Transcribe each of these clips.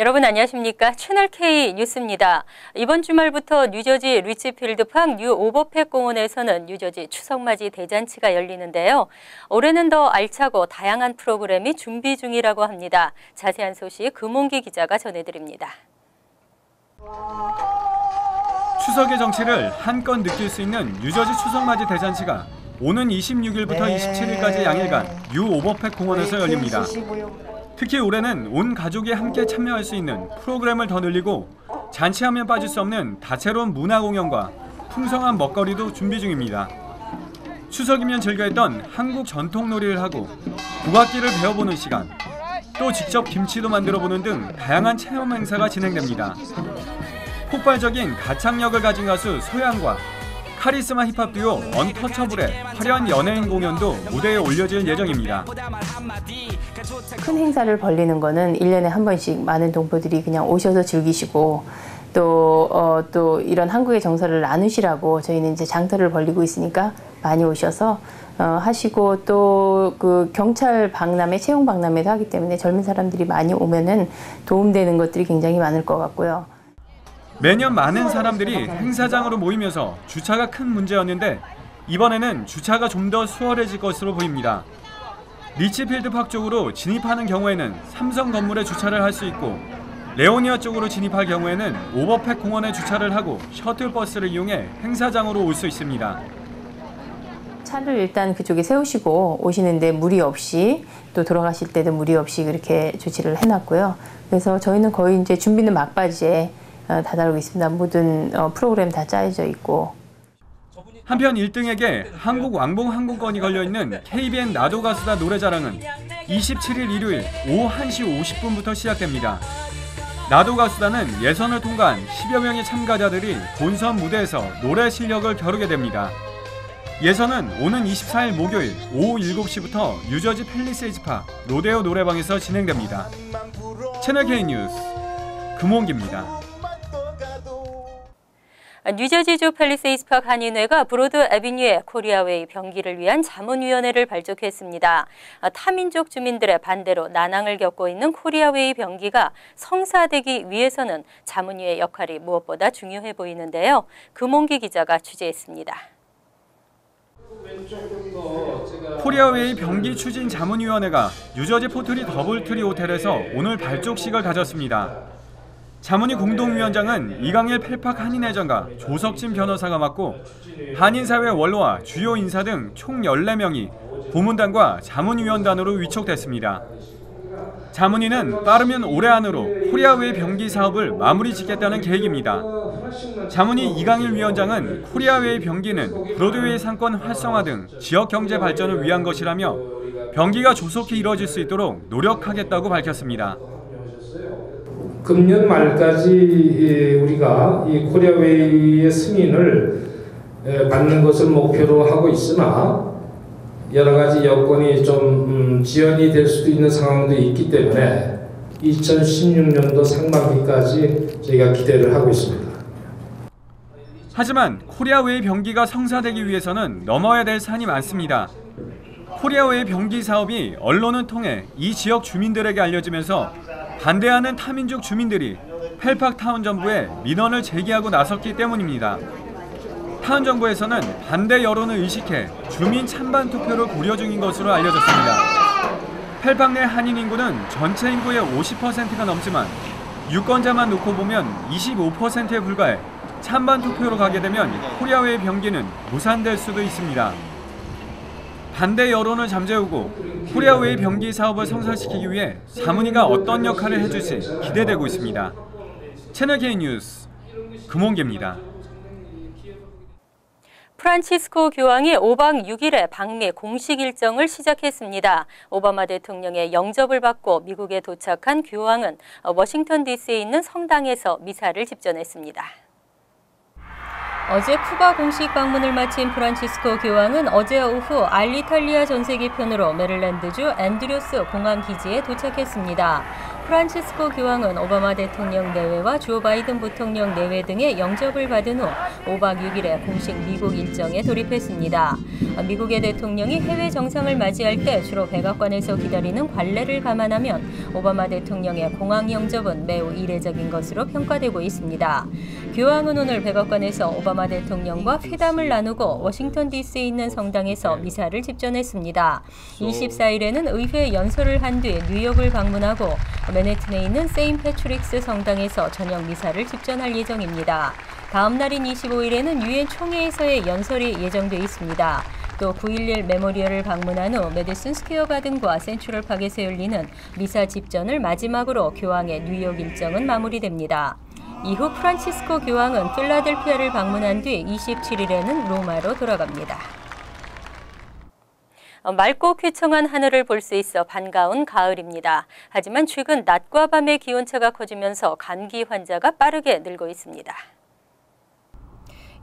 여러분 안녕하십니까? 채널K 뉴스입니다. 이번 주말부터 뉴저지 리치필드팍 뉴 오버팩 공원에서는 뉴저지 추석맞이 대잔치가 열리는데요. 올해는 더 알차고 다양한 프로그램이 준비 중이라고 합니다. 자세한 소식 금홍기 기자가 전해드립니다. 추석의 정취를 한껏 느낄 수 있는 뉴저지 추석맞이 대잔치가 오는 26일부터 27일까지 양일간 뉴 오버팩 공원에서 열립니다. 특히 올해는 온 가족이 함께 참여할 수 있는 프로그램을 더 늘리고 잔치하면 빠질 수 없는 다채로운 문화 공연과 풍성한 먹거리도 준비 중입니다. 추석이면 즐겨했던 한국 전통 놀이를 하고 국악기를 배워보는 시간, 또 직접 김치도 만들어보는 등 다양한 체험 행사가 진행됩니다. 폭발적인 가창력을 가진 가수 소양과 카리스마 힙합 듀오 언터처블의 화려한 연예인 공연도 무대에 올려질 예정입니다. 큰 행사를 벌리는 거는 1년에 한 번씩 많은 동포들이 그냥 오셔서 즐기시고 또 이런 한국의 정서를 나누시라고 저희는 이제 장터를 벌리고 있으니까 많이 오셔서 하시고 또 그 경찰 박람회, 채용 박람회도 하기 때문에 젊은 사람들이 많이 오면은 도움되는 것들이 굉장히 많을 것 같고요. 매년 많은 사람들이 행사장으로 모이면서 주차가 큰 문제였는데 이번에는 주차가 좀 더 수월해질 것으로 보입니다. 리치필드팍 쪽으로 진입하는 경우에는 삼성 건물에 주차를 할 수 있고 레오니아 쪽으로 진입할 경우에는 오버팩 공원에 주차를 하고 셔틀버스를 이용해 행사장으로 올 수 있습니다. 차를 일단 그쪽에 세우시고 오시는데 무리 없이 또 돌아가실 때도 무리 없이 그렇게 조치를 해놨고요. 그래서 저희는 거의 이제 준비는 막바지에 다다르고 있습니다. 모든 프로그램 다 짜여져 있고. 한편 1등에게 한국 왕복 항공권이 걸려있는 KBN 나도 가수다 노래자랑은 27일 일요일 오후 1시 50분부터 시작됩니다. 나도 가수다는 예선을 통과한 10여 명의 참가자들이 본선 무대에서 노래 실력을 겨루게 됩니다. 예선은 오는 24일 목요일 오후 7시부터 뉴저지 팰리세이드팍 로데오 노래방에서 진행됩니다. 채널K 뉴스 금홍기입니다. 뉴저지주 팰리세이드팍 한인회가 브로드 애비뉴의 코리아웨이 병기를 위한 자문위원회를 발족했습니다. 타민족 주민들의 반대로 난항을 겪고 있는 코리아웨이 병기가 성사되기 위해서는 자문위의 역할이 무엇보다 중요해 보이는데요. 금홍기 기자가 취재했습니다. 코리아웨이 병기 추진 자문위원회가 뉴저지 포트리 더블트리 호텔에서 오늘 발족식을 가졌습니다. 자문위 공동위원장은 이강일 펠팍 한인회장과 조석진 변호사가 맡고 한인사회 원로와 주요 인사 등 총 14명이 고문단과 자문위원단으로 위촉됐습니다. 자문위는 빠르면 올해 안으로 코리아웨이 병기 사업을 마무리 짓겠다는 계획입니다. 자문위 이강일 위원장은 코리아웨이 병기는 브로드웨이 상권 활성화 등 지역 경제 발전을 위한 것이라며 병기가 조속히 이뤄질 수 있도록 노력하겠다고 밝혔습니다. 금년 말까지 우리가 이 코리아웨이의 승인을 받는 것을 목표로 하고 있으나 여러 가지 여건이 좀 지연이 될 수도 있는 상황도 있기 때문에 2016년도 상반기까지 저희가 기대를 하고 있습니다. 하지만 코리아웨이 병기가 성사되기 위해서는 넘어야 될 산이 많습니다. 코리아웨이 병기 사업이 언론을 통해 이 지역 주민들에게 알려지면서 반대하는 타민족 주민들이 펠팍 타운 정부에 민원을 제기하고 나섰기 때문입니다. 타운 정부에서는 반대 여론을 의식해 주민 찬반 투표를 고려 중인 것으로 알려졌습니다. 펠팍 내 한인 인구는 전체 인구의 50%가 넘지만 유권자만 놓고 보면 25%에 불과해 찬반 투표로 가게 되면 코리아웨이 병기는 무산될 수도 있습니다. 반대 여론을 잠재우고 코리아웨이 병기 사업을 성사시키기 위해 자문위가 어떤 역할을 해줄지 기대되고 있습니다. 채널K 뉴스 금홍기입니다. 프란치스코 교황이 5박 6일의 방미 공식 일정을 시작했습니다. 오바마 대통령의 영접을 받고 미국에 도착한 교황은 워싱턴 DC에 있는 성당에서 미사를 집전했습니다. 어제 쿠바 공식 방문을 마친 프란치스코 교황은 어제 오후 알리탈리아 전세기 편으로 메릴랜드주 앤드류스 공항 기지에 도착했습니다. 프란치스코 교황은 오바마 대통령 내외와 조 바이든 부통령 내외 등의 영접을 받은 후 5박 6일의 공식 미국 일정에 돌입했습니다. 미국의 대통령이 해외 정상을 맞이할 때 주로 백악관에서 기다리는 관례를 감안하면 오바마 대통령의 공항 영접은 매우 이례적인 것으로 평가되고 있습니다. 교황은 오늘 백악관에서 오바마 대통령과 회담을 나누고 워싱턴 DC에 있는 성당에서 미사를 집전했습니다. 24일에는 의회 연설을 한 뒤 뉴욕을 방문하고 맨해튼에 있는 세인트 패트릭스 성당에서 저녁 미사를 집전할 예정입니다. 다음 날인 25일에는 유엔 총회에서의 연설이 예정돼 있습니다. 또 9.11 메모리얼을 방문한 후 메디슨 스퀘어 가든과 센트럴 파크에서 열리는 미사 집전을 마지막으로 교황의 뉴욕 일정은 마무리됩니다. 이후 프란치스코 교황은 필라델피아를 방문한 뒤 27일에는 로마로 돌아갑니다. 맑고 쾌청한 하늘을 볼 수 있어 반가운 가을입니다. 하지만 최근 낮과 밤의 기온차가 커지면서 감기 환자가 빠르게 늘고 있습니다.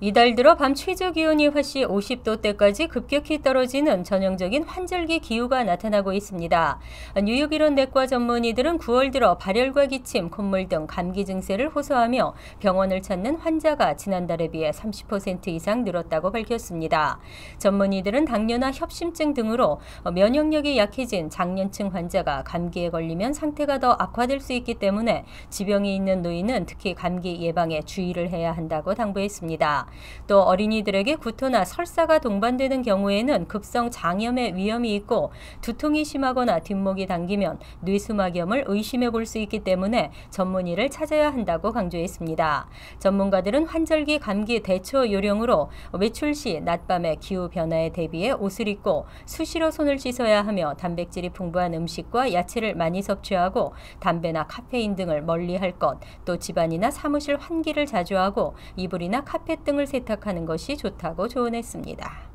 이달 들어 밤 최저 기온이 화씨 50도대까지 급격히 떨어지는 전형적인 환절기 기후가 나타나고 있습니다. 뉴욕 이론 내과 전문의들은 9월 들어 발열과 기침, 콧물 등 감기 증세를 호소하며 병원을 찾는 환자가 지난달에 비해 30% 이상 늘었다고 밝혔습니다. 전문의들은 당뇨나 협심증 등으로 면역력이 약해진 장년층 환자가 감기에 걸리면 상태가 더 악화될 수 있기 때문에 지병이 있는 노인은 특히 감기 예방에 주의를 해야 한다고 당부했습니다. 또 어린이들에게 구토나 설사가 동반되는 경우에는 급성 장염의 위험이 있고 두통이 심하거나 뒷목이 당기면 뇌수막염을 의심해 볼 수 있기 때문에 전문의를 찾아야 한다고 강조했습니다. 전문가들은 환절기 감기 대처 요령으로 외출 시 낮밤의 기후 변화에 대비해 옷을 입고 수시로 손을 씻어야 하며 단백질이 풍부한 음식과 야채를 많이 섭취하고 담배나 카페인 등을 멀리할 것, 또 집안이나 사무실 환기를 자주 하고 이불이나 카펫 등을 세탁하는 것이 좋다고 조언했습니다.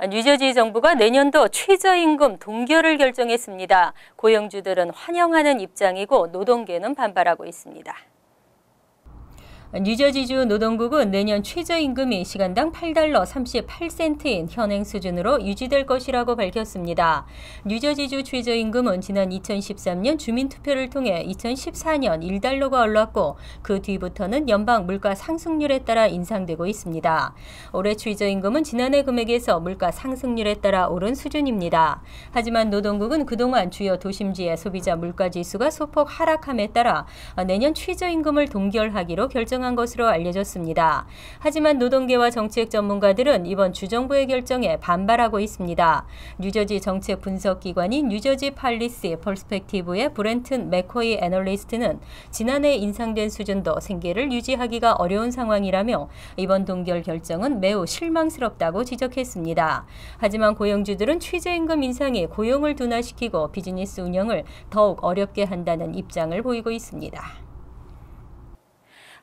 뉴저지 정부가 내년도 최저임금 동결을 결정했습니다. 고용주들은 환영하는 입장이고 노동계는 반발하고 있습니다. 뉴저지주 노동국은 내년 최저임금이 시간당 $8 38센트인 현행 수준으로 유지될 것이라고 밝혔습니다. 뉴저지주 최저임금은 지난 2013년 주민투표를 통해 2014년 $1가 올랐고 그 뒤부터는 연방 물가 상승률에 따라 인상되고 있습니다. 올해 최저임금은 지난해 금액에서 물가 상승률에 따라 오른 수준입니다. 하지만 노동국은 그동안 주요 도심지의 소비자 물가지수가 소폭 하락함에 따라 내년 최저임금을 동결하기로 결정한 것으로 알려졌습니다. 하지만 노동계와 정책 전문가들은 이번 주정부의 결정에 반발하고 있습니다. 뉴저지 정책 분석기관인 뉴저지 팔리시 퍼스펙티브의 브렌튼 맥코이 애널리스트는 지난해 인상된 수준도 생계를 유지하기가 어려운 상황이라며 이번 동결 결정은 매우 실망스럽다고 지적했습니다. 하지만 고용주들은 최저임금 인상이 고용을 둔화시키고 비즈니스 운영을 더욱 어렵게 한다는 입장을 보이고 있습니다.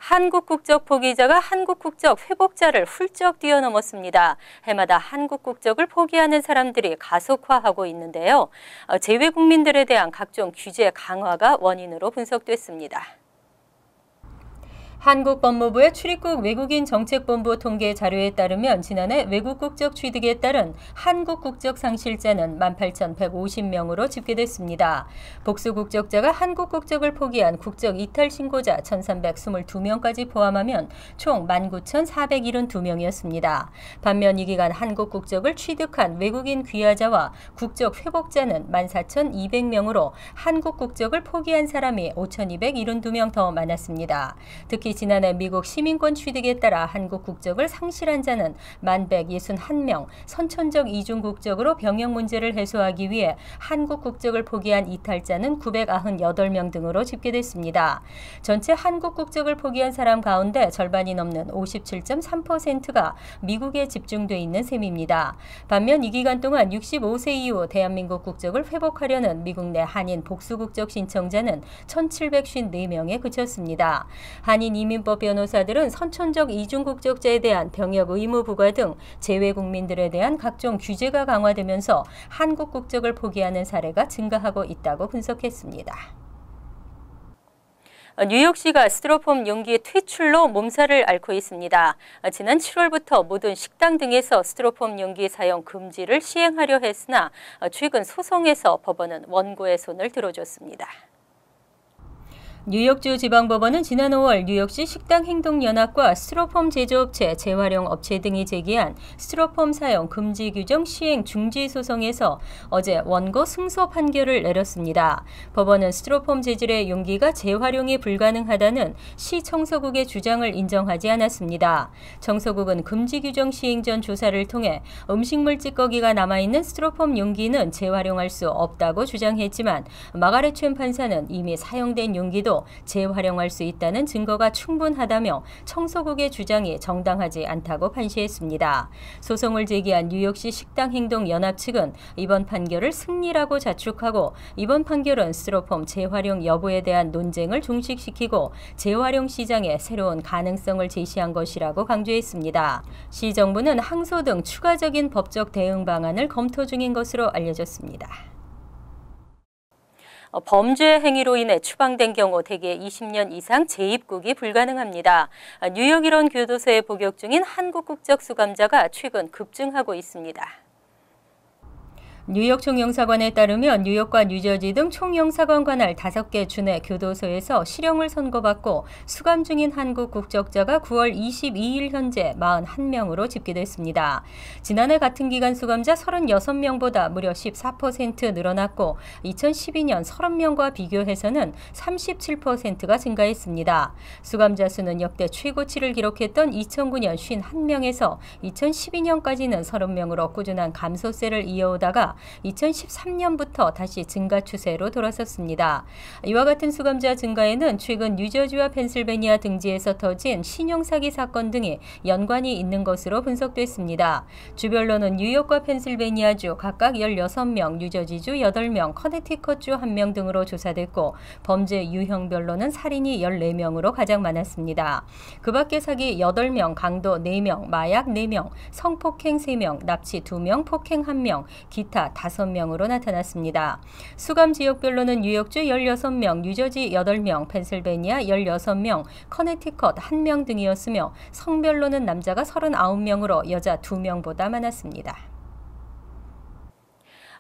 한국 국적 포기자가 한국 국적 회복자를 훌쩍 뛰어넘었습니다. 해마다 한국 국적을 포기하는 사람들이 가속화하고 있는데요. 재외 국민들에 대한 각종 규제 강화가 원인으로 분석됐습니다. 한국법무부의 출입국 외국인 정책본부 통계 자료에 따르면 지난해 외국 국적 취득에 따른 한국 국적 상실자는 18,150명으로 집계됐습니다. 복수 국적자가 한국 국적을 포기한 국적 이탈 신고자 1,322명까지 포함하면 총 19,472명이었습니다. 반면 이 기간 한국 국적을 취득한 외국인 귀화자와 국적 회복자는 14,200명으로 한국 국적을 포기한 사람이 5,272명 더 많았습니다. 특히 지난해 미국 시민권 취득에 따라 한국 국적을 상실한 자는 1,161명, 선천적 이중 국적으로 병역 문제를 해소하기 위해 한국 국적을 포기한 이탈자는 998명 등으로 집계됐습니다. 전체 한국 국적을 포기한 사람 가운데 절반이 넘는 57.3%가 미국에 집중돼 있는 셈입니다. 반면 이 기간 동안 65세 이후 대한민국 국적을 회복하려는 미국 내 한인 복수 국적 신청자는 1,754명에 그쳤습니다. 한인 이민법 변호사들은 선천적 이중 국적자에 대한 병역 의무 부과 등 재외 국민들에 대한 각종 규제가 강화되면서 한국 국적을 포기하는 사례가 증가하고 있다고 분석했습니다. 뉴욕시가 스티로폼 용기 퇴출로 몸살을 앓고 있습니다. 지난 7월부터 모든 식당 등에서 스티로폼 용기 사용 금지를 시행하려 했으나 최근 소송에서 법원은 원고의 손을 들어줬습니다. 뉴욕주 지방법원은 지난 5월 뉴욕시 식당행동연합과 스티로폼 제조업체, 재활용 업체 등이 제기한 스티로폼 사용 금지 규정 시행 중지 소송에서 어제 원고 승소 판결을 내렸습니다. 법원은 스티로폼 재질의 용기가 재활용이 불가능하다는 시 청소국의 주장을 인정하지 않았습니다. 청소국은 금지 규정 시행 전 조사를 통해 음식물 찌꺼기가 남아있는 스티로폼 용기는 재활용할 수 없다고 주장했지만 마가렛 챈 판사는 이미 사용된 용기도 재활용할 수 있다는 증거가 충분하다며 청소국의 주장이 정당하지 않다고 판시했습니다. 소송을 제기한 뉴욕시 식당행동연합 측은 이번 판결을 승리라고 자축하고 이번 판결은 스티로폼 재활용 여부에 대한 논쟁을 종식시키고 재활용 시장에 새로운 가능성을 제시한 것이라고 강조했습니다. 시 정부는 항소 등 추가적인 법적 대응 방안을 검토 중인 것으로 알려졌습니다. 범죄 행위로 인해 추방된 경우 대개 20년 이상 재입국이 불가능합니다. 뉴욕 일원 교도소에 복역 중인 한국 국적 수감자가 최근 급증하고 있습니다. 뉴욕 총영사관에 따르면 뉴욕과 뉴저지 등 총영사관 관할 5개 주내 교도소에서 실형을 선고받고 수감 중인 한국 국적자가 9월 22일 현재 41명으로 집계됐습니다. 지난해 같은 기간 수감자 36명보다 무려 14% 늘어났고 2012년 30명과 비교해서는 37%가 증가했습니다. 수감자 수는 역대 최고치를 기록했던 2009년 51명에서 2012년까지는 30명으로 꾸준한 감소세를 이어오다가 2013년부터 다시 증가 추세로 돌아섰습니다. 이와 같은 수감자 증가에는 최근 뉴저지와 펜실베니아 등지에서 터진 신용사기 사건 등이 연관이 있는 것으로 분석됐습니다. 주별로는 뉴욕과 펜실베니아주 각각 16명, 뉴저지주 8명, 커네티컷주 1명 등으로 조사됐고 범죄 유형별로는 살인이 14명으로 가장 많았습니다. 그 밖에 사기 8명, 강도 4명, 마약 4명, 성폭행 3명, 납치 2명, 폭행 1명, 기타 5명으로 나타났습니다. 수감 지역별로는 뉴욕주 16명, 뉴저지 8명, 펜실베니아 16명, 커네티컷 1명 등이었으며 성별로는 남자가 39명으로 여자 2명보다 많았습니다.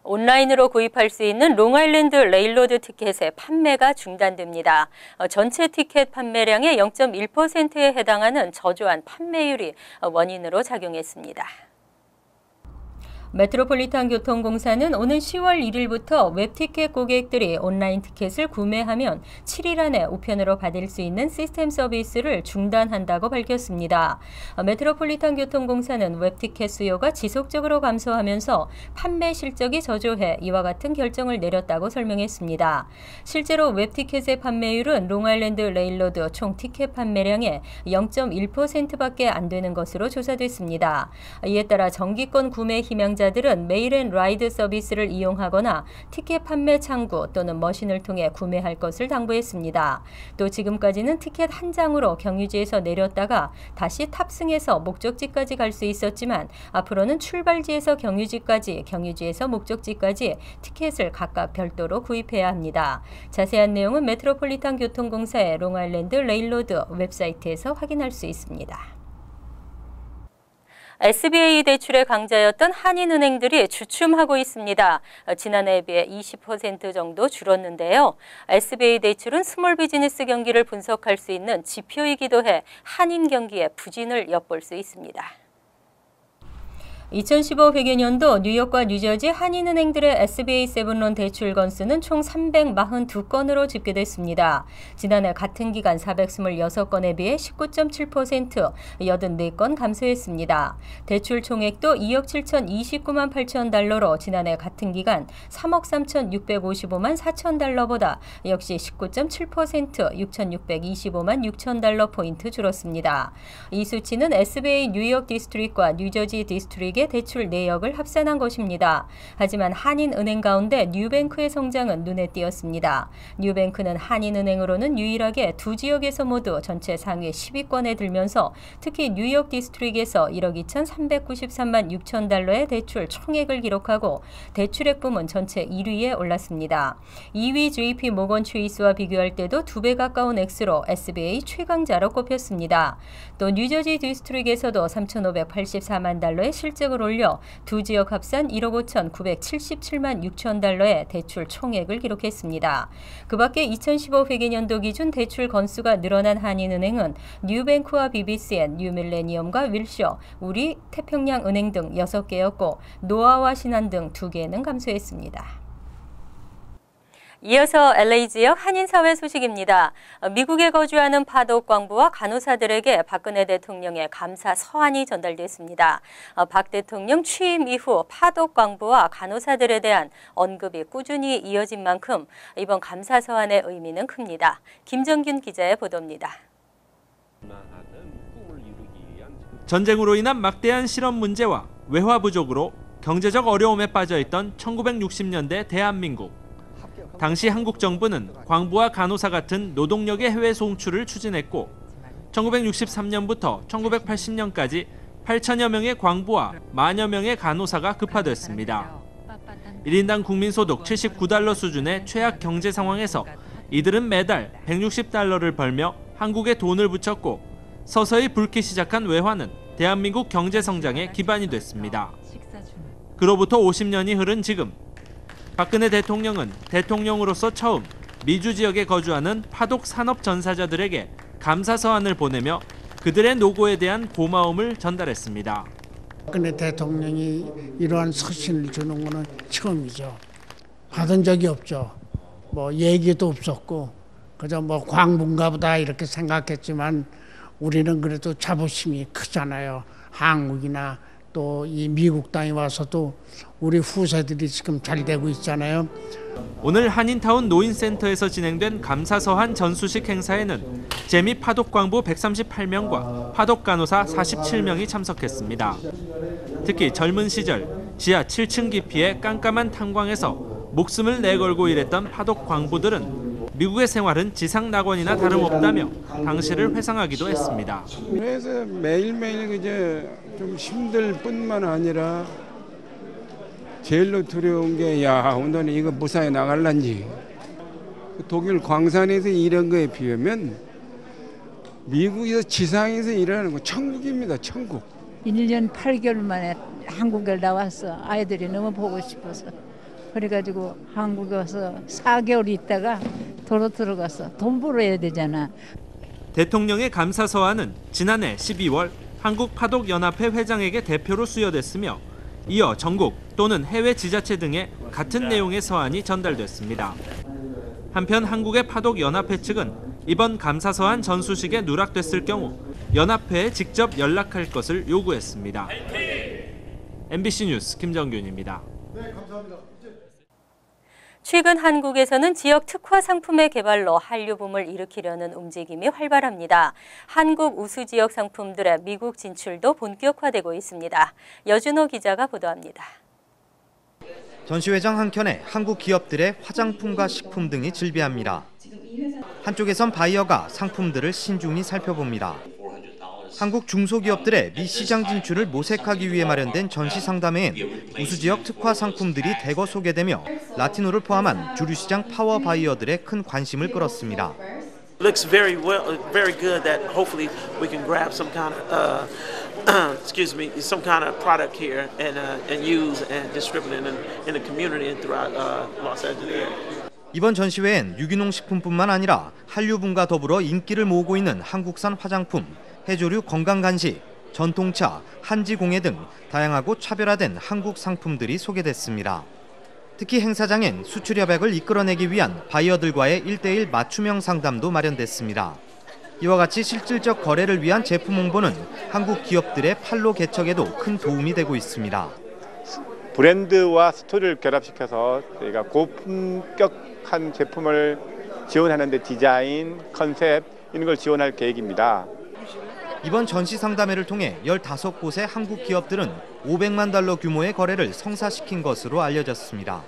온라인으로 구입할 수 있는 롱아일랜드 레일로드 티켓의 판매가 중단됩니다. 전체 티켓 판매량의 0.1%에 해당하는 저조한 판매율이 원인으로 작용했습니다. 메트로폴리탄 교통공사는 오는 10월 1일부터 웹티켓 고객들이 온라인 티켓을 구매하면 7일 안에 우편으로 받을 수 있는 시스템 서비스를 중단한다고 밝혔습니다. 메트로폴리탄 교통공사는 웹티켓 수요가 지속적으로 감소하면서 판매 실적이 저조해 이와 같은 결정을 내렸다고 설명했습니다. 실제로 웹티켓의 판매율은 롱아일랜드 레일로드 총 티켓 판매량의 0.1%밖에 안 되는 것으로 조사됐습니다. 이에 따라 정기권 구매 희망자 들은 메일앤라이드 서비스를 이용하거나 티켓 판매 창구 또는 머신을 통해 구매할 것을 당부했습니다. 또 지금까지는 티켓 한 장으로 경유지에서 내렸다가 다시 탑승해서 목적지까지 갈 수 있었지만 앞으로는 출발지에서 경유지까지, 경유지에서 목적지까지 티켓을 각각 별도로 구입해야 합니다. 자세한 내용은 메트로폴리탄 교통공사의 롱아일랜드 레일로드 웹사이트에서 확인할 수 있습니다. SBA 대출의 강자였던 한인은행들이 주춤하고 있습니다. 지난해에 비해 20% 정도 줄었는데요. SBA 대출은 스몰 비즈니스 경기를 분석할 수 있는 지표이기도 해 한인 경기의 부진을 엿볼 수 있습니다. 2015 회계년도 뉴욕과 뉴저지 한인은행들의 SBA 7론 대출 건수는 총 342건으로 집계됐습니다. 지난해 같은 기간 426건에 비해 19.7%, 84건 감소했습니다. 대출 총액도 2억 7,029만 8천 달러로 지난해 같은 기간 3억 3,655만 4천 달러보다 역시 19.7%, 6,625만 6천 달러 포인트 줄었습니다. 이 수치는 SBA 뉴욕 디스트릭과 뉴저지 디스트릭의 한국의 대출 내역을 합산한 것입니다. 하지만 한인은행 가운데 뉴뱅크의 성장은 눈에 띄었습니다. 뉴뱅크는 한인은행으로는 유일하게 두 지역에서 모두 전체 상위 10위권에 들면서 특히 뉴욕 디스트릭에서 1억 2,393만 6천 달러의 대출 총액을 기록하고 대출액 부문 전체 1위에 올랐습니다. 2위 JP 모건 체이스와 비교할 때도 2배 가까운 액수로 SBA 최강자로 꼽혔습니다. 또 뉴저지 디스트릭에서도 3,584만 달러의 실적을 올려 두 지역 합산 1억 5,977만 6천 달러의 대출 총액을 기록했습니다. 그 밖에 2015 회계년도 기준 대출 건수가 늘어난 한인은행은 뉴뱅크와 BBCN, 뉴밀레니엄과 윌셔, 우리, 태평양은행 등 6개였고 노아와 신한 등 2개는 감소했습니다. 이어서 LA 지역 한인사회 소식입니다. 미국에 거주하는 파독 광부와 간호사들에게 박근혜 대통령의 감사 서한이 전달됐습니다. 박 대통령 취임 이후 파독 광부와 간호사들에 대한 언급이 꾸준히 이어진 만큼 이번 감사 서한의 의미는 큽니다. 김정균 기자의 보도입니다. 전쟁으로 인한 막대한 실업 문제와 외화 부족으로 경제적 어려움에 빠져있던 1960년대 대한민국. 당시 한국 정부는 광부와 간호사 같은 노동력의 해외 송출을 추진했고 1963년부터 1980년까지 8천여 명의 광부와 만여 명의 간호사가 급파됐습니다. 1인당 국민소득 79달러 수준의 최악 경제 상황에서 이들은 매달 160달러를 벌며 한국에 돈을 붙였고 서서히 붉기 시작한 외화는 대한민국 경제 성장의 기반이 됐습니다. 그로부터 50년이 흐른 지금 박근혜 대통령은 대통령으로서 처음 미주 지역에 거주하는 파독 산업 전사자들에게 감사 서한을 보내며 그들의 노고에 대한 고마움을 전달했습니다. 박근혜 대통령이 이러한 서신을 주는 것은 처음이죠. 받은 적이 없죠. 뭐 얘기도 없었고 그저 뭐 광부인가 보다 이렇게 생각했지만 우리는 그래도 자부심이 크잖아요. 한국이나 또 이 미국 땅에 와서도 우리 후세들이 지금 잘 되고 있잖아요. 오늘 한인타운 노인센터에서 진행된 감사서한 전수식 행사에는 재미 파독광부 138명과 파독간호사 47명이 참석했습니다. 특히 젊은 시절 지하 7층 깊이의 깜깜한 탄광에서 목숨을 내걸고 일했던 파독광부들은 미국의 생활은 지상낙원이나 다름없다며 당시를 회상하기도 했습니다. 그래서 매일매일 이제 좀 힘들 뿐만 아니라 제일로 두려운 게 야 오늘은 이거 무사히 나갈란지. 독일 광산에서 일한 거에 비하면 미국에서 지상에서 일하는 거 천국입니다. 천국. 1년 8개월 만에 한국에 나왔어. 아이들이 너무 보고 싶어서. 그래가지고 한국에 와서 4개월 있다가 도로 들어가서 돈 벌어야 되잖아. 대통령의 감사 서한은 지난해 12월 한국파독연합회 회장에게 대표로 수여됐으며 이어 전국 또는 해외 지자체 등에 같은 내용의 서한이 전달됐습니다. 한편 한국의 파독연합회 측은 이번 감사 서한 전수식에 누락됐을 경우 연합회에 직접 연락할 것을 요구했습니다. MBC 뉴스 김정균입니다. 네, 감사합니다. 최근 한국에서는 지역 특화 상품의 개발로 한류 붐을 일으키려는 움직임이 활발합니다. 한국 우수 지역 상품들의 미국 진출도 본격화되고 있습니다. 여준호 기자가 보도합니다. 전시회장 한켠에 한국 기업들의 화장품과 식품 등이 즐비합니다. 한쪽에선 바이어가 상품들을 신중히 살펴봅니다. 한국 중소기업들의 미 시장 진출을 모색하기 위해 마련된 전시 상담회엔 우수지역 특화 상품들이 대거 소개되며 라티노를 포함한 주류 시장 파워 바이어들의 큰 관심을 끌었습니다. Looks very good that hopefully we can grab some kind of some kind of product here and use and distribute it in the community and throughout Los Angeles. 이번 전시회엔 유기농 식품뿐만 아니라 한류분과 더불어 인기를 모으고 있는 한국산 화장품, 해조류 건강간식, 전통차, 한지공예 등 다양하고 차별화된 한국 상품들이 소개됐습니다. 특히 행사장엔 수출 협약을 이끌어내기 위한 바이어들과의 1:1 맞춤형 상담도 마련됐습니다. 이와 같이 실질적 거래를 위한 제품 홍보는 한국 기업들의 판로 개척에도 큰 도움이 되고 있습니다. 브랜드와 스토리를 결합시켜서 저희가 고품격한 제품을 지원하는 데 디자인, 컨셉 이런 걸 지원할 계획입니다. 이번 전시 상담회를 통해 15곳의 한국 기업들은 500만 달러 규모의 거래를 성사시킨 것으로 알려졌습니다.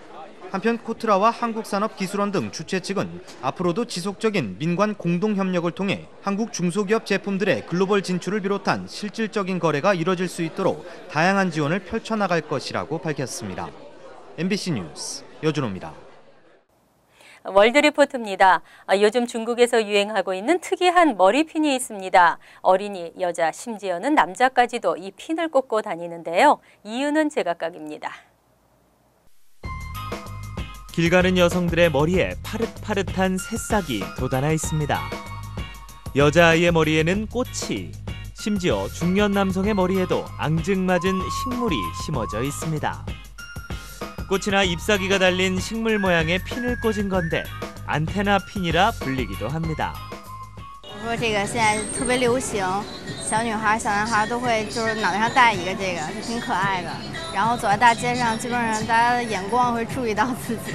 한편 코트라와 한국산업기술원 등 주최 측은 앞으로도 지속적인 민관 공동협력을 통해 한국 중소기업 제품들의 글로벌 진출을 비롯한 실질적인 거래가 이뤄질 수 있도록 다양한 지원을 펼쳐나갈 것이라고 밝혔습니다. MBC 뉴스 여준호입니다. 월드리포트입니다. 요즘 중국에서 유행하고 있는 특이한 머리핀이 있습니다. 어린이, 여자, 심지어는 남자까지도 이 핀을 꽂고 다니는데요. 이유는 제각각입니다. 길 가는 여성들의 머리에 파릇파릇한 새싹이 돋아나 있습니다. 여자아이의 머리에는 꽃이, 심지어 중년 남성의 머리에도 앙증맞은 식물이 심어져 있습니다. 꽃이나 잎사귀가 달린 식물 모양의 핀을 꽂은 건데 안테나 핀이라 불리기도 합니다. 说这个现在特别流行，小女孩、小男孩都会就是脑袋上戴一个这个，就挺可爱的。然后走在大街上，基本上大家的眼光会注意到自己。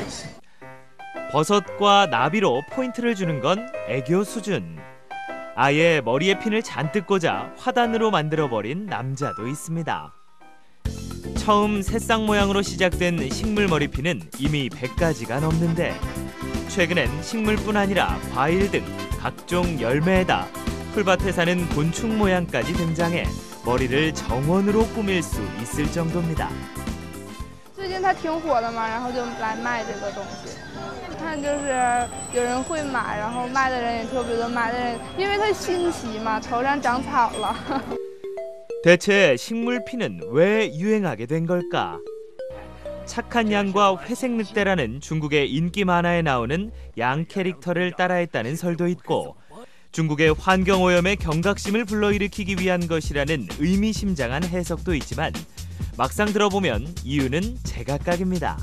버섯과 나비로 포인트를 주는 건 애교 수준. 아예 머리에 핀을 잔뜩 꽂아 화단으로 만들어버린 남자도 있습니다. 처음 새싹 모양으로 시작된 식물 머리핀은 이미 100가지가 넘는데 최근엔 식물뿐 아니라 과일 등 각종 열매에다 풀밭에 사는 곤충 모양까지 등장해 머리를 정원으로 꾸밀 수 있을 정도입니다. 最近它挺火的嘛，然后就来卖这个东西。看就是有人会买，然后卖的人也特别多，买的人因为它新奇嘛，头上长草了。 대체 식물핀은 왜 유행하게 된 걸까? 착한 양과 회색 늑대라는 중국의 인기 만화에 나오는 양 캐릭터를 따라했다는 설도 있고 중국의 환경오염의 경각심을 불러일으키기 위한 것이라는 의미심장한 해석도 있지만 막상 들어보면 이유는 제각각입니다.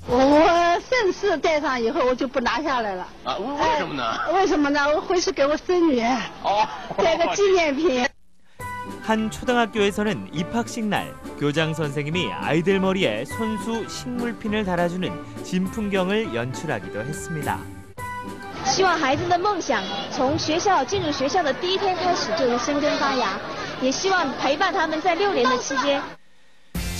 我正式戴上以后我就不拿下来了。为什么呢？为什么呢？我回去给我孙女带个纪念品。 한 초등학교에서는 입학식 날 교장 선생님이 아이들 머리에 손수 식물핀을 달아주는 진풍경을 연출하기도 했습니다. 希望孩子的梦想从进入学校的第一天开始就能生根发芽，也希望陪伴他们在6年的期间。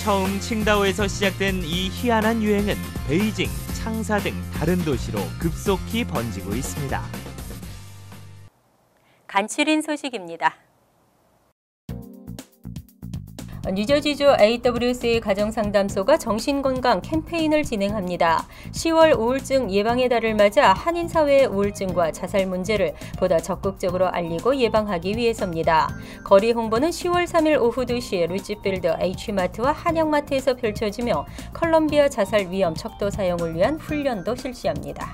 처음 칭다오에서 시작된 이 희한한 유행은 베이징, 창사 등 다른 도시로 급속히 번지고 있습니다. 간추린 소식입니다. 뉴저지주 AWC 가정상담소가 정신건강 캠페인을 진행합니다. 10월 우울증 예방의 달을 맞아 한인사회의 우울증과 자살 문제를 보다 적극적으로 알리고 예방하기 위해서입니다. 거리 홍보는 10월 3일 오후 2시에 루지필드 H마트와 한양마트에서 펼쳐지며 컬럼비아 자살 위험 척도 사용을 위한 훈련도 실시합니다.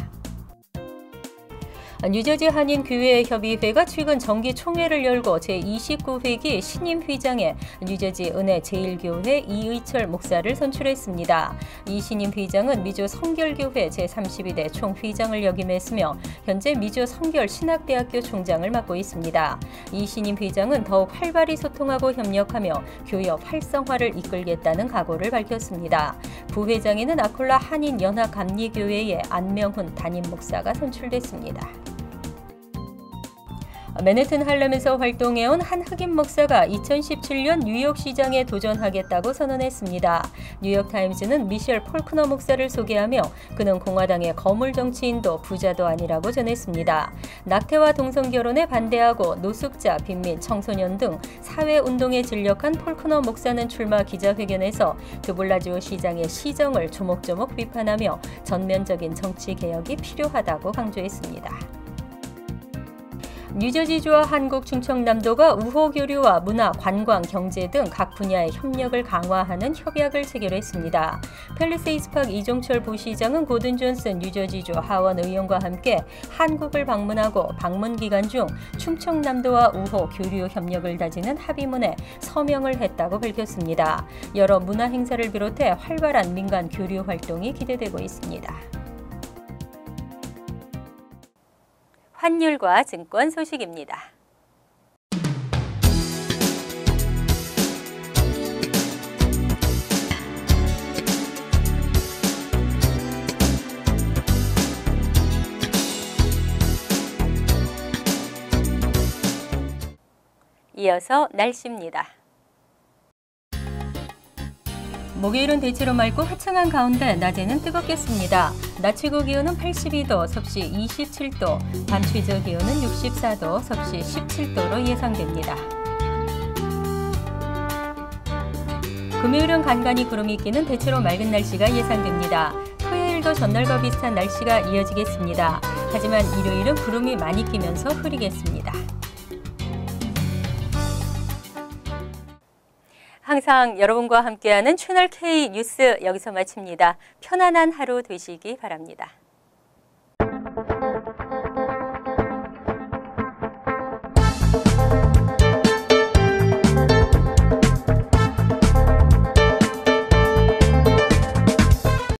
뉴저지 한인교회협의회가 최근 정기 총회를 열고 제29회기 신임 회장에 뉴저지 은혜 제1교회 이의철 목사를 선출했습니다. 이 신임 회장은 미주 성결교회 제32대 총회장을 역임했으며 현재 미주 성결신학대학교 총장을 맡고 있습니다. 이 신임 회장은 더욱 활발히 소통하고 협력하며 교역 활성화를 이끌겠다는 각오를 밝혔습니다. 부회장에는 아콜라 한인연합감리교회의 안명훈 담임 목사가 선출됐습니다. 맨해튼 할렘에서 활동해온 한 흑인 목사가 2017년 뉴욕시장에 도전하겠다고 선언했습니다. 뉴욕타임즈는 미셸 폴크너 목사를 소개하며 그는 공화당의 거물 정치인도 부자도 아니라고 전했습니다. 낙태와 동성결혼에 반대하고 노숙자, 빈민, 청소년 등 사회운동에 진력한 폴크너 목사는 출마 기자회견에서 드블라지오 시장의 시정을 조목조목 비판하며 전면적인 정치개혁이 필요하다고 강조했습니다. 뉴저지주와 한국 충청남도가 우호 교류와 문화, 관광, 경제 등 각 분야의 협력을 강화하는 협약을 체결했습니다. 팰리세이스팍 이종철 부시장은 고든 존슨 뉴저지주 하원 의원과 함께 한국을 방문하고 방문 기간 중 충청남도와 우호 교류 협력을 다지는 합의문에 서명을 했다고 밝혔습니다. 여러 문화 행사를 비롯해 활발한 민간 교류 활동이 기대되고 있습니다. 환율과 증권 소식입니다. 이어서 날씨입니다. 목요일은 대체로 맑고 화창한 가운데 낮에는 뜨겁겠습니다. 낮 최고 기온은 82도, 섭씨 27도, 밤 최저 기온은 64도, 섭씨 17도로 예상됩니다. 금요일은 간간히 구름이 끼는 대체로 맑은 날씨가 예상됩니다. 토요일도 전날과 비슷한 날씨가 이어지겠습니다. 하지만 일요일은 구름이 많이 끼면서 흐리겠습니다. 항상 여러분과 함께하는 채널 K 뉴스 여기서 마칩니다. 편안한 하루 되시기 바랍니다.